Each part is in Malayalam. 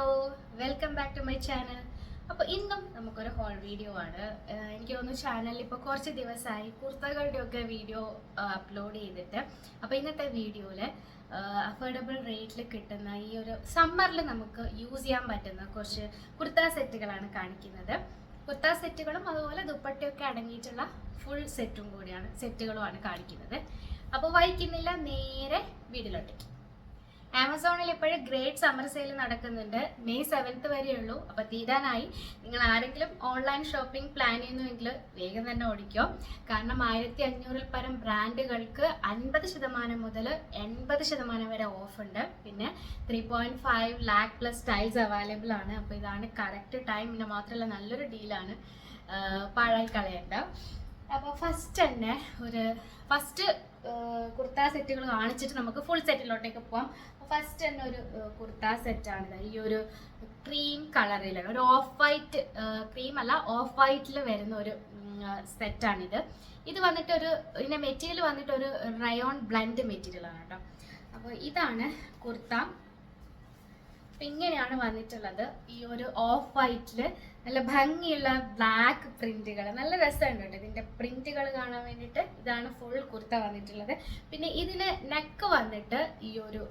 Hello, welcome back to my channel. അപ്പോൾ ഇന്നും നമുക്കൊരു ഹോൾ വീഡിയോ ആണ്. എനിക്ക് തോന്നുന്നു ചാനലിൽ ഇപ്പോൾ കുറച്ച് ദിവസമായി കുർത്തകളുടെയൊക്കെ വീഡിയോ അപ്ലോഡ് ചെയ്തിട്ട്. അപ്പോൾ ഇന്നത്തെ വീഡിയോയിൽ അഫോർഡബിൾ റേറ്റിൽ കിട്ടുന്ന ഈ ഒരു സമ്മറിൽ നമുക്ക് യൂസ് ചെയ്യാൻ പറ്റുന്ന കുറച്ച് കുർത്ത സെറ്റുകളാണ് കാണിക്കുന്നത്. കുർത്ത സെറ്റുകളും അതുപോലെ ദുപ്പട്ടയൊക്കെ അടങ്ങിയിട്ടുള്ള ഫുൾ സെറ്റുകളുമാണ് കാണിക്കുന്നത്. അപ്പോൾ വൈകുന്നില്ല, നേരെ വീഡിയോയിലോട്ടേക്ക്. ആമസോണിൽ ഇപ്പോഴും ഗ്രേറ്റ് സമ്മർ സെയിൽ നടക്കുന്നുണ്ട്. May 7th വരെയുള്ളൂ. അപ്പോൾ തീരാനായി. നിങ്ങൾ ആരെങ്കിലും ഓൺലൈൻ ഷോപ്പിംഗ് പ്ലാൻ ചെയ്യുന്നുവെങ്കിൽ വേഗം തന്നെ ഓടിക്കോ. കാരണം 1500-ൽ പരം ബ്രാൻഡുകൾക്ക് 50% മുതൽ 80% വരെ ഓഫ് ഉണ്ട്. പിന്നെ 3.5 lakh പ്ലസ് സ്റ്റൈൽസ് അവൈലബിൾ ആണ്. അപ്പോൾ ഇതാണ് കറക്റ്റ് ടൈം. പിന്നെ മാത്രമല്ല നല്ലൊരു ഡീലാണ്, പാഴായി കളയണ്ട. അപ്പോൾ ഫസ്റ്റ് കുർത്ത സെറ്റുകൾ കാണിച്ചിട്ട് നമുക്ക് ഫുൾ സെറ്റിലോട്ടേക്ക് പോകാം. ഫസ്റ്റ് തന്നെ ഒരു കുർത്ത സെറ്റാണിത്. ഈ ഒരു ക്രീം കളറിലാണ്, ഒരു ഓഫ് വൈറ്റ്, ക്രീം അല്ല ഓഫ് വൈറ്റിൽ വരുന്ന ഒരു സെറ്റാണിത്. ഇത് വന്നിട്ട് ഇതിൻ്റെ മെറ്റീരിയൽ വന്നിട്ട് ഒരു റയോൺ ബ്ലെൻഡ് മെറ്റീരിയലാണ് കേട്ടോ. അപ്പോൾ ഇതാണ് കുർത്ത. അപ്പം ഇങ്ങനെയാണ് വന്നിട്ടുള്ളത്. ഈ ഒരു ഓഫ് വൈറ്റിൽ നല്ല ഭംഗിയുള്ള ബ്ലാക്ക് പ്രിന്റുകൾ, നല്ല രസമുണ്ട് കേട്ടോ ഇതിൻ്റെ പ്രിന്റുകൾ കാണാൻ വേണ്ടിയിട്ട്. ഇതാണ് ഫുൾ കുർത്ത വന്നിട്ടുള്ളത്. പിന്നെ ഇതിന് നെക്ക് വന്നിട്ട് ഈ ഒരു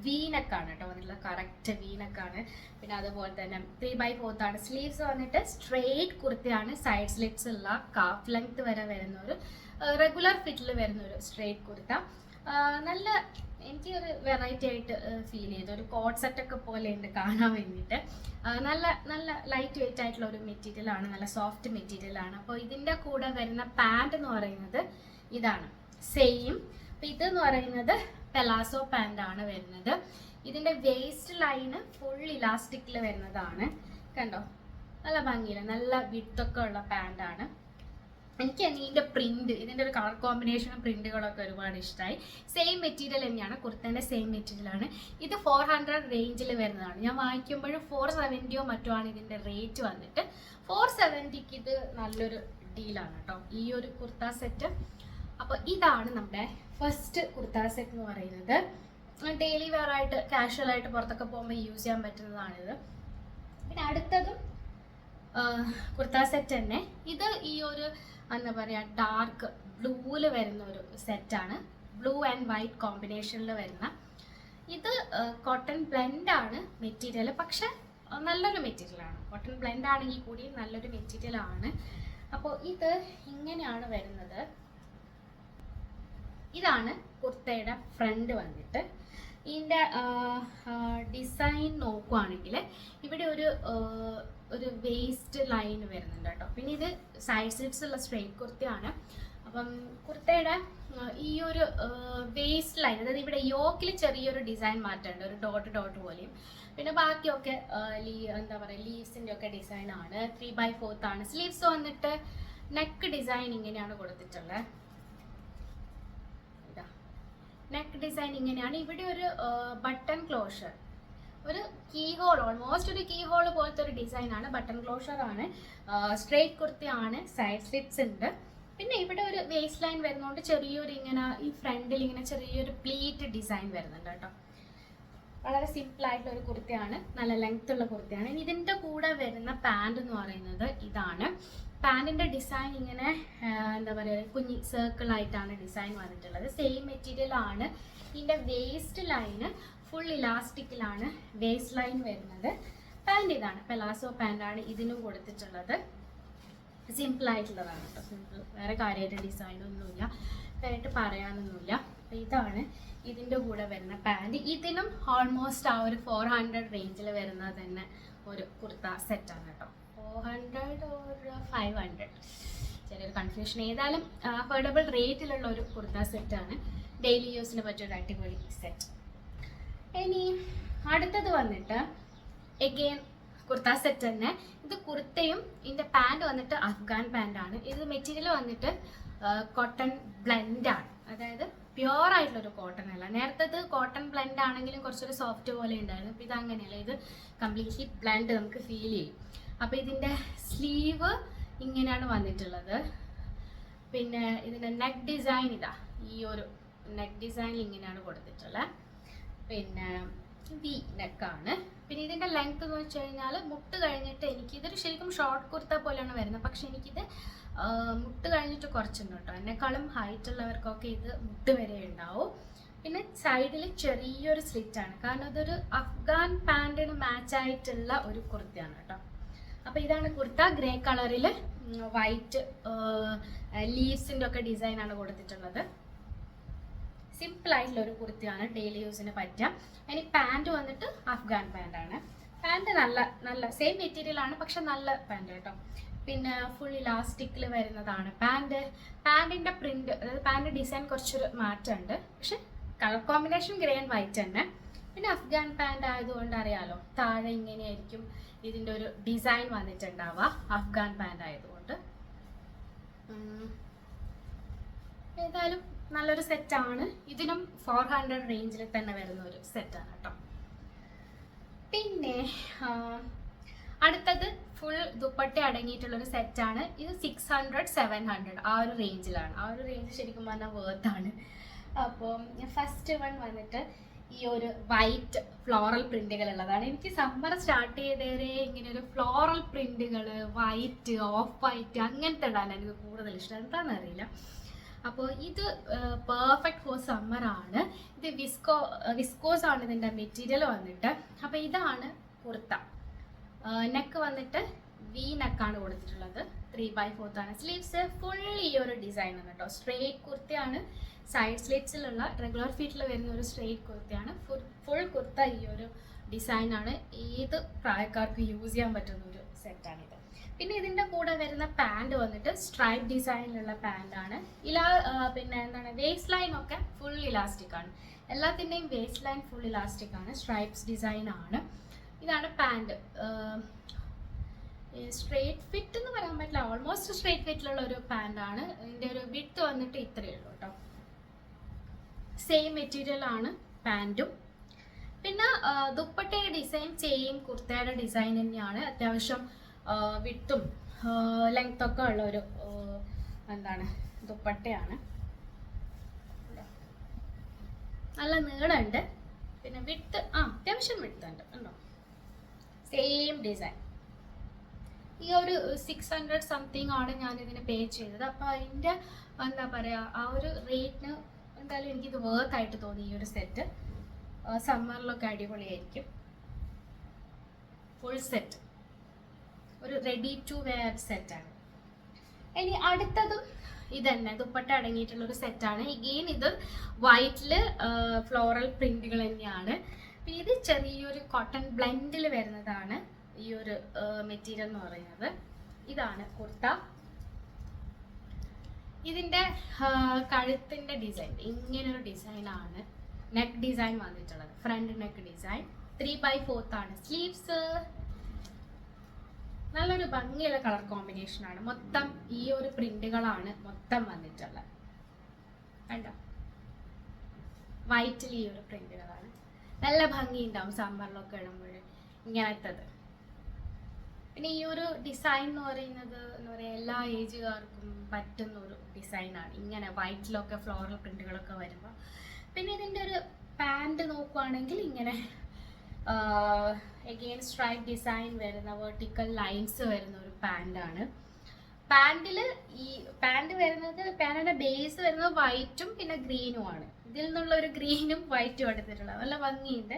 വീനക്കാണ് കേട്ടോ വന്നിട്ടുള്ളത്, കറക്റ്റ് വീനക്കാണ്. പിന്നെ അതുപോലെ തന്നെ 3/4 ആണ്. സ്ലീവ്സ് വന്നിട്ട് സ്ട്രെയിറ്റ് കുർത്തയാണ്. സൈഡ് സ്ലിറ്റ്സ് ഉള്ള കാഫ് ലെങ്ത് വരെ വരുന്ന ഒരു റെഗുലർ ഫിറ്റിൽ വരുന്ന ഒരു സ്ട്രെയിറ്റ് കുർത്ത. നല്ല എനിക്ക് ഒരു വെറൈറ്റി ആയിട്ട് ഫീൽ ചെയ്തു. ഒരു കോട്ട് സെറ്റൊക്കെ പോലെ ഉണ്ട് കാണാൻ വേണ്ടിയിട്ട്. നല്ല നല്ല ലൈറ്റ് വെയിറ്റ് ആയിട്ടുള്ള ഒരു മെറ്റീരിയലാണ്, നല്ല സോഫ്റ്റ് മെറ്റീരിയലാണ്. അപ്പോൾ ഇതിൻ്റെ കൂടെ വരുന്ന പാൻറ് എന്ന് പറയുന്നത് ഇതാണ്, സെയിം. അപ്പോൾ ഇതെന്ന് പറയുന്നത് പെലാസോ പാൻ്റാണ് വരുന്നത്. ഇതിൻ്റെ വേസ്റ്റ് ലൈന് ഫുൾ ഇലാസ്റ്റിക്കിൽ വരുന്നതാണ്. കണ്ടോ, നല്ല ഭംഗിയില്ല, നല്ല വിട്ടൊക്കെ ഉള്ള പാൻ്റാണ്. എനിക്ക് ഇതിൻ്റെ ഒരു കളർ കോമ്പിനേഷനും പ്രിന്റുകളൊക്കെ ഒരുപാട് ഇഷ്ടമായി. സെയിം മെറ്റീരിയൽ തന്നെയാണ്, കുർത്തേൻ്റെ സെയിം മെറ്റീരിയലാണ്. ഇത് 400 റേഞ്ചിൽ വരുന്നതാണ്. ഞാൻ വാങ്ങിക്കുമ്പോഴും 470 മറ്റോ ആണ് ഇതിൻ്റെ റേറ്റ് വന്നിട്ട്. 470ക്ക് ഇത് നല്ലൊരു ഡീലാണ് കേട്ടോ, ഈ ഒരു കുർത്ത സെറ്റ്. അപ്പോൾ ഇതാണ് നമ്മുടെ ഫസ്റ്റ് കുർത്ത സെറ്റ് എന്ന് പറയുന്നത്. ഡെയിലി വെയർ ആയിട്ട് കാഷ്വൽ ആയിട്ട് പുറത്തൊക്കെ പോകുമ്പോൾ യൂസ് ചെയ്യാൻ പറ്റുന്നതാണിത്. പിന്നെ അടുത്തതും കുർത്ത സെറ്റ് തന്നെ. ഇത് ഈ ഒരു എന്താ പറയുക, ഡാർക്ക് ബ്ലൂവിൽ വരുന്ന ഒരു സെറ്റാണ്. ബ്ലൂ ആൻഡ് വൈറ്റ് കോമ്പിനേഷനിൽ വരുന്ന ഇത് കോട്ടൺ ബ്ലെൻഡാണ് മെറ്റീരിയൽ. പക്ഷെ നല്ലൊരു മെറ്റീരിയലാണ്. കോട്ടൺ ബ്ലെൻഡ് ആണെങ്കിൽ കൂടി നല്ലൊരു മെറ്റീരിയലാണ്. അപ്പോൾ ഇത് ഇങ്ങനെയാണ് വരുന്നത്. ഇതാണ് കുർത്തയുടെ ഫ്രണ്ട് വന്നിട്ട്. ഇതിൻ്റെ ഡിസൈൻ നോക്കുവാണെങ്കിൽ ഇവിടെ ഒരു വേസ്റ്റ് ലൈൻ വരുന്നുണ്ട് കേട്ടോ. പിന്നെ ഇത് സൈഡ് സ്ലിറ്റ്സ് ഉള്ള സ്ട്രെയിറ്റ് കുർത്തയാണ്. അപ്പം കുർത്തയുടെ ഈ ഒരു വേസ്റ്റ് ലൈൻ, അതായത് ഇവിടെ യോക്കിൽ ചെറിയൊരു ഡിസൈൻ മാറ്റമുണ്ട്, ഒരു ഡോട്ട് പോലെയും. പിന്നെ ബാക്കിയൊക്കെ എന്താ പറയുക, ലീവ്സിൻ്റെ ഒക്കെ ഡിസൈനാണ്. 3/4 ആണ്. സ്ലീവ്സ് വന്നിട്ട് നെക്ക് ഡിസൈൻ ഇങ്ങനെയാണ് കൊടുത്തിട്ടുള്ളത്. നെക്ക് ഡിസൈൻ ഇങ്ങനെയാണ്. ഇവിടെ ഒരു ബട്ടൺ ക്ലോഷർ, ഒരു കീ ഹോൾ, ഓൾമോസ്റ്റ് ഒരു കീ ഹോൾ പോലത്തെ ഒരു ഡിസൈനാണ്. ബട്ടൺ ക്ലോഷർ ആണ്. സ്ട്രെയിറ്റ് കുർത്തിയാണ്. സൈഡ് സ്ലിറ്റ്സ് ഉണ്ട്. പിന്നെ ഇവിടെ ഒരു വേസ്റ്റ് ലൈൻ വരുന്നതുകൊണ്ട് ചെറിയൊരു ഇങ്ങനെ ഈ ഫ്രണ്ടിൽ ഇങ്ങനെ ചെറിയൊരു പ്ലീറ്റ് ഡിസൈൻ വരുന്നുണ്ട് കേട്ടോ. വളരെ സിമ്പിൾ ആയിട്ടുള്ള ഒരു കുർത്തയാണ്, നല്ല ലെങ്ത് ഉള്ള കുർത്തയാണ്. ഇതിൻ്റെ കൂടെ വരുന്ന പാൻറ് എന്ന് പറയുന്നത് ഇതാണ്. പാൻറ്റിൻ്റെ ഡിസൈൻ ഇങ്ങനെ എന്താ പറയുക, കുഞ്ഞി സർക്കിളായിട്ടാണ് ഡിസൈൻ വന്നിട്ടുള്ളത്. സെയിം മെറ്റീരിയൽ ആണ്. ഇതിൻ്റെ വേസ്റ്റ് ലൈന് ഫുൾ ഇലാസ്റ്റിക്കിലാണ് വേസ്റ്റ് ലൈൻ വരുന്നത്. പാൻറ് ഇതാണ്, പെലാസോ പാൻറ്റാണ് ഇതിനും കൊടുത്തിട്ടുള്ളത്. സിമ്പിൾ ആയിട്ടുള്ളതാണ് കേട്ടോ, സിമ്പിൾ. വേറെ കാര്യമായിട്ട് ഡിസൈനൊന്നുമില്ല, വേറായിട്ട് പറയാനൊന്നുമില്ല. അപ്പോൾ ഇതാണ് ഇതിൻ്റെ കൂടെ വരുന്ന പാൻറ്. ഇതിനും ഓൾമോസ്റ്റ് ആ ഒരു 400 റേഞ്ചിൽ വരുന്നത് തന്നെ ഒരു കുർത്ത സെറ്റാണ് കേട്ടോ. 400 or 500, ചെറിയൊരു കൺഫ്യൂഷൻ. ഏതായാലും അഫോർഡബിൾ റേറ്റിലുള്ള ഒരു കുർത്ത സെറ്റാണ്. ഡെയിലി യൂസിന് പറ്റിയൊരു അടിപൊളി സെറ്റ്. ഇനി അടുത്തത് വന്നിട്ട് എഗെയിൻ കുർത്ത സെറ്റ് തന്നെ. ഇത് കുർത്തയും ഇതിൻ്റെ പാൻറ് വന്നിട്ട് അഫ്ഗാൻ പാൻറ്റാണ്. ഇത് മെറ്റീരിയൽ വന്നിട്ട് കോട്ടൺ ബ്ലെൻഡാണ്, അതായത് പ്യുവർ ആയിട്ടുള്ളൊരു കോട്ടൺ അല്ല. നേരത്തെ കോട്ടൺ ബ്ലെൻഡ് ആണെങ്കിലും കുറച്ചൊരു സോഫ്റ്റ് പോലെ ഉണ്ടായിരുന്നു. അപ്പോൾ ഇത് അങ്ങനെയല്ല, ഇത് കംപ്ലീറ്റ്ലി ബ്ലെൻഡ് നമുക്ക് ഫീൽ ചെയ്യും. അപ്പോൾ ഇതിൻ്റെ സ്ലീവ് ഇങ്ങനെയാണ് വന്നിട്ടുള്ളത്. പിന്നെ ഇതിൻ്റെ നെക്ക് ഡിസൈൻ ഈ ഒരു നെക്ക് ഡിസൈൻ ഇങ്ങനെയാണ് കൊടുത്തിട്ടുള്ളത്. പിന്നെ വി നെക്കാണ്. പിന്നെ ഇതിൻ്റെ ലെങ്ത് എന്ന് വെച്ച് കഴിഞ്ഞാൽ മുട്ട് കഴിഞ്ഞിട്ട് ഇതൊരു ശരിക്കും ഷോർട്ട് കുർത്ത പോലെയാണ് വരുന്നത്, പക്ഷെ എനിക്കിത് മുട്ട് കഴിഞ്ഞിട്ട് കുറച്ചുണ്ട് കേട്ടോ. എന്നെക്കാളും ഹൈറ്റ് ഉള്ളവർക്കൊക്കെ ഇത് മുട്ട് വരെ ഉണ്ടാവും. പിന്നെ സൈഡിൽ ചെറിയൊരു സ്ലിറ്റാണ്, കാരണം ഇതൊരു അഫ്ഗാൻ പാൻറ്റിന് മാച്ചായിട്ടുള്ള ഒരു കുർത്തയാണ് കേട്ടോ. അപ്പോൾ ഇതാണ് കുർത്ത. ഗ്രേ കളറിൽ വൈറ്റ് ലീവ്സിൻ്റെ ഒക്കെ ഡിസൈനാണ് കൊടുത്തിട്ടുള്ളത്. സിമ്പിളായിട്ടുള്ള ഒരു കുർത്തിയാണ്, ഡെയിലി യൂസിന് പറ്റുക. ഇനി പാൻറ് വന്നിട്ട് അഫ്ഗാൻ പാൻറ്റാണ്. പാൻറ് നല്ല സെയിം മെറ്റീരിയലാണ്, പക്ഷെ നല്ല പാൻറ് കേട്ടോ. പിന്നെ ഫുൾ ഇലാസ്റ്റിക്കിൽ വരുന്നതാണ് പാൻറ്റിൻ്റെ പ്രിൻ്റ്, അതായത് പാൻറ് ഡിസൈൻ കുറച്ചൊരു മാറ്റമുണ്ട്, പക്ഷെ colour combination grey and white തന്നെ. പിന്നെ അഫ്ഗാൻ പാൻറ് ആയതുകൊണ്ട് അറിയാലോ, താഴെ ഇങ്ങനെയായിരിക്കും ഇതിൻ്റെ ഒരു ഡിസൈൻ വന്നിട്ടുണ്ടാവുക, അഫ്ഗാൻ പാൻറ് ആയതുകൊണ്ട്. ഏതായാലും നല്ലൊരു സെറ്റാണ്. ഇതിനും 400 റേഞ്ചിൽ തന്നെ വരുന്ന ഒരു സെറ്റാണ് കേട്ടോ. പിന്നെ അടുത്തത് ഫുൾ ദുപ്പട്ട അടങ്ങിയിട്ടുള്ളൊരു സെറ്റാണ്. ഇത് 600-700 ആ ഒരു റേഞ്ചിലാണ്. ആ ഒരു റേഞ്ച് ശരിക്കും പറഞ്ഞാൽ വേർത്താണ്. അപ്പോൾ ഫസ്റ്റ് വൺ വന്നിട്ട് ഈ ഒരു വൈറ്റ് ഫ്ലോറൽ പ്രിന്റുകൾ ഉള്ളതാണ്. എനിക്ക് സമ്മർ സ്റ്റാർട്ട് ചെയ്തേരെ ഇങ്ങനെ ഒരു ഫ്ലോറൽ പ്രിന്റുകൾ, വൈറ്റ്, ഓഫ് വൈറ്റ് അങ്ങനത്തെ ഇടാനാണ് എനിക്ക് കൂടുതൽ ഇഷ്ടം, എന്താണെന്ന് അറിയില്ല. അപ്പോൾ ഇത് പെർഫെക്റ്റ് ഫോർ സമ്മർ ആണ്. ഇത് വിസ്കോസ് ആണ് ഇതിൻ്റെ മെറ്റീരിയൽ വന്നിട്ട്. അപ്പോൾ ഇതാണ് കുർത്ത. നെക്ക് വന്നിട്ട് വി നെക്കാണ് കൊടുത്തിട്ടുള്ളത്. 3/4 ആണ്. സ്ലീവ്സ് ഫുൾ ഈ ഒരു ഡിസൈൻ ആണ് കേട്ടോ. സ്ട്രെയിറ്റ് കുർത്തയാണ്. സൈഡ് സ്ലിറ്റ്സിലുള്ള റെഗുലർ ഫീറ്റിൽ വരുന്ന ഒരു സ്ട്രെയിറ്റ് കുർത്തയാണ്. ഫുൾ കുർത്ത ഈ ഒരു ഡിസൈനാണ്. ഏത് പ്രായക്കാർക്ക് യൂസ് ചെയ്യാൻ പറ്റുന്ന ഒരു സെറ്റാണിത്. പിന്നെ ഇതിൻ്റെ കൂടെ വരുന്ന പാൻറ് വന്നിട്ട് സ്ട്രൈപ്പ് ഡിസൈനിലുള്ള പാൻറ്റാണ്. പിന്നെ എന്താണ്, വേസ്റ്റ് ലൈൻ ഒക്കെ ഫുൾ ഇലാസ്റ്റിക് ആണ്. എല്ലാത്തിൻ്റെയും വേസ്റ്റ് ലൈൻ ഫുൾ ഇലാസ്റ്റിക് ആണ്. സ്ട്രൈപ്സ് ഡിസൈൻ ആണ്. ഇതാണ് പാൻറ്. സ്ട്രെയിറ്റ് ഫിറ്റ് എന്ന് പറയാൻ പറ്റില്ല, ഓൾമോസ്റ്റ് സ്ട്രെയിറ്റ് ഫിറ്റിലുള്ള ഒരു പാൻറ്റാണ്. ഇതിൻ്റെ ഒരു വിഡ്ത്ത് വന്നിട്ട് ഇത്രയേ ഉള്ളൂ കേട്ടോ. സെയിം മെറ്റീരിയൽ ആണ് പാൻറ്റും. പിന്നെ ദുപ്പട്ടയുടെ ഡിസൈൻ സെയിം കുർത്തയുടെ ഡിസൈൻ തന്നെയാണ്. അത്യാവശ്യം വിട്ടും ലെങ്ത്തൊക്കെ ഉള്ള ഒരു എന്താണ് ദുപ്പട്ടയാണ്. നല്ല നീളമുണ്ട്. പിന്നെ വിട്ട് അത്യാവശ്യം വിട്ടുണ്ട് ഉണ്ടോ. Same design. ഈ ഒരു 600 സംതിങ് ആണ് ഞാനിതിന് പേ ചെയ്തത്. അപ്പോൾ അതിൻ്റെ എന്താ പറയുക, ആ ഒരു റേറ്റിന് എന്തായാലും എനിക്കിത് വേർത്തായിട്ട് തോന്നി. ഈ ഒരു സെറ്റ് സമ്മറിലൊക്കെ അടിപൊളിയായിരിക്കും. ഫുൾ സെറ്റ് ഒരു റെഡി ടു വെയർ സെറ്റാണ്. ഇനി അടുത്തതും ഇതന്നെ ദുപ്പട്ട അടങ്ങിയിട്ടുള്ളൊരു സെറ്റാണ്. എഗെയിൻ ഇത് വൈറ്റിൽ ഫ്ലോറൽ പ്രിന്റുകൾ തന്നെയാണ്. പിന്നെ ഇത് ചെറിയൊരു കോട്ടൺ ബ്ലെൻഡിൽ വരുന്നതാണ് ഈ ഒരു മെറ്റീരിയൽ എന്ന് പറയുന്നത്. ഇതാണ് കുർത്ത. ഇതിൻ്റെ കഴുത്തിൻ്റെ ഡിസൈൻ ഇങ്ങനൊരു ഡിസൈനാണ്. നെക്ക് ഡിസൈൻ വന്നിട്ടുള്ളത്, ഫ്രണ്ട് നെക്ക് ഡിസൈൻ. 3/4 ആണ്. സ്ലീവ്സ് നല്ലൊരു ഭംഗിയുള്ള കളർ കോമ്പിനേഷനാണ്. മൊത്തം ഈ ഒരു പ്രിന്റുകളാണ് മൊത്തം വന്നിട്ടുള്ളത്. കണ്ടോ, വൈറ്റിൽ ഈ ഒരു പ്രിന്റുകളാണ്. നല്ല ഭംഗിയുണ്ടാവും സമ്മറിലൊക്കെ ഇടുമ്പോൾ ഇങ്ങനത്തത്. പിന്നെ ഈ ഒരു ഡിസൈൻ എന്ന് പറയുന്നത് എന്താ പറയുക, എല്ലാ ഏജുകാർക്കും പറ്റുന്ന ഒരു ഡിസൈനാണ്. ഇങ്ങനെ വൈറ്റിലൊക്കെ ഫ്ലോറൽ പ്രിന്റുകളൊക്കെ വരുമ്പോൾ. പിന്നെ ഇതിൻ്റെ ഒരു പാൻറ് നോക്കുവാണെങ്കിൽ ഇങ്ങനെ എഗെയിൻ സ്ട്രൈപ്പ് ഡിസൈൻ വരുന്ന വെർട്ടിക്കൽ ലൈൻസ് വരുന്ന ഒരു പാൻറ്റാണ്. പാൻറ്റിൽ ഈ പാൻറ് വരുന്നത്, പാൻറ്റിൻ്റെ ബേസ് വരുന്നത് വൈറ്റും പിന്നെ ഗ്രീനും ആണ്. ഇതിൽ നിന്നുള്ള ഒരു ഗ്രീനും വൈറ്റും എടുത്തിട്ടുള്ളത് നല്ല ഭംഗിയുണ്ട്.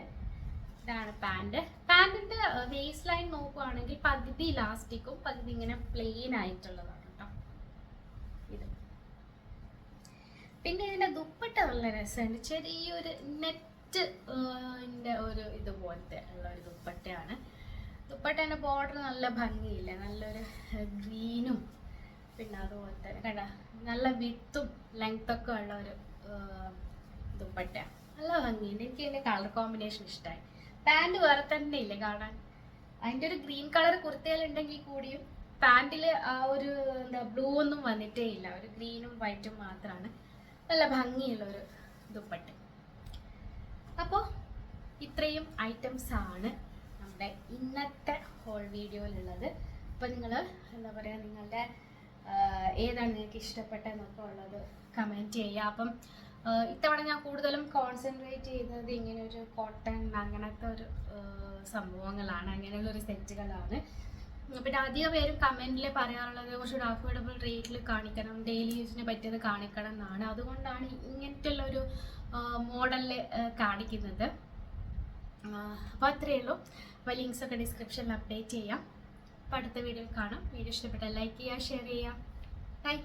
ഇതാണ് പാൻറ്. പാൻറ്റിൻ്റെ വേസ്റ്റ് ലൈൻ നോക്കുവാണെങ്കിൽ പകുതി ഇലാസ്റ്റിക്കും പകുതി ഇങ്ങനെ പ്ലെയിൻ ആയിട്ടുള്ളതാണ് കേട്ടോ ഇത്. പിന്നെ ഇതിൻ്റെ ദുപ്പട്ട നല്ല രസമുണ്ട്. ചെറിയൊരു നെറ്റ് ഒരു ഇതുപോലത്തെ ഉള്ള ഒരു ദുപ്പട്ടയാണ്. ദുപ്പട്ടേൻ്റെ ബോർഡർ നല്ല ഭംഗിയില്ല, നല്ലൊരു ഗ്രീനും പിന്നെ അതുപോലത്തെ കണ്ട നല്ല വിത്തും ലെങ്ത്തൊക്കെ ഉള്ള ഒരു ദുപ്പട്ട. നല്ല ഭംഗിയുണ്ട്. എനിക്ക് ഇതിൻ്റെ കളർ കോമ്പിനേഷൻ ഇഷ്ടമായി. പാൻറ് വേറെ തന്നെ ഇല്ലേ കാണാൻ. അതിൻ്റെ ഒരു ഗ്രീൻ കളർ കുർത്തയിലുണ്ടെങ്കിൽ കൂടിയും പാൻറ്റിൽ ആ ഒരു എന്താ ബ്ലൂ ഒന്നും വന്നിട്ടേ ഇല്ല, ഒരു ഗ്രീനും വൈറ്റും മാത്രമാണ്. നല്ല ഭംഗിയുള്ളൊരു ദുപ്പട്ട. അപ്പോൾ ഇത്രയും ഐറ്റംസ് ആണ് നമ്മുടെ ഇന്നത്തെ ഹോൾ വീഡിയോയിലുള്ളത്. അപ്പോൾ നിങ്ങൾ എന്താ പറയുക, നിങ്ങളുടെ ഏതാണ് നിങ്ങൾക്ക് ഇഷ്ടപ്പെട്ടതെന്നൊക്കെ ഉള്ളത് കമൻറ്റ് ചെയ്യുക. അപ്പം ഇത്തവണ ഞാൻ കൂടുതലും കോൺസെൻട്രേറ്റ് ചെയ്തത് ഇങ്ങനെ ഒരു കോട്ടൺ അങ്ങനത്തെ ഒരു സംഭവങ്ങളാണ്, അങ്ങനെയുള്ളൊരു സെറ്റുകളാണ്. പിന്നെ അധികം പേരും കമൻറ്റിൽ പറയാറുള്ളത് കുറച്ചുകൂടി അഫോർഡബിൾ റേറ്റിൽ കാണിക്കണം, ഡെയിലി യൂസിന് പറ്റിയത് കാണിക്കണം എന്നാണ്. അതുകൊണ്ടാണ് ഇങ്ങനത്തെ ഉള്ളൊരു മോഡലിൽ കാണിക്കുന്നത്. അപ്പോൾ അത്രയേ ഉള്ളൂ. അപ്പോൾ ലിങ്ക്സൊക്കെ ഡിസ്ക്രിപ്ഷനിൽ അപ്ഡേറ്റ് ചെയ്യാം. അപ്പോൾ അടുത്ത വീഡിയോയിൽ കാണാം. വീഡിയോ ഇഷ്ടപ്പെട്ടാൽ ലൈക്ക് ചെയ്യുക, ഷെയർ ചെയ്യുക. ബൈ.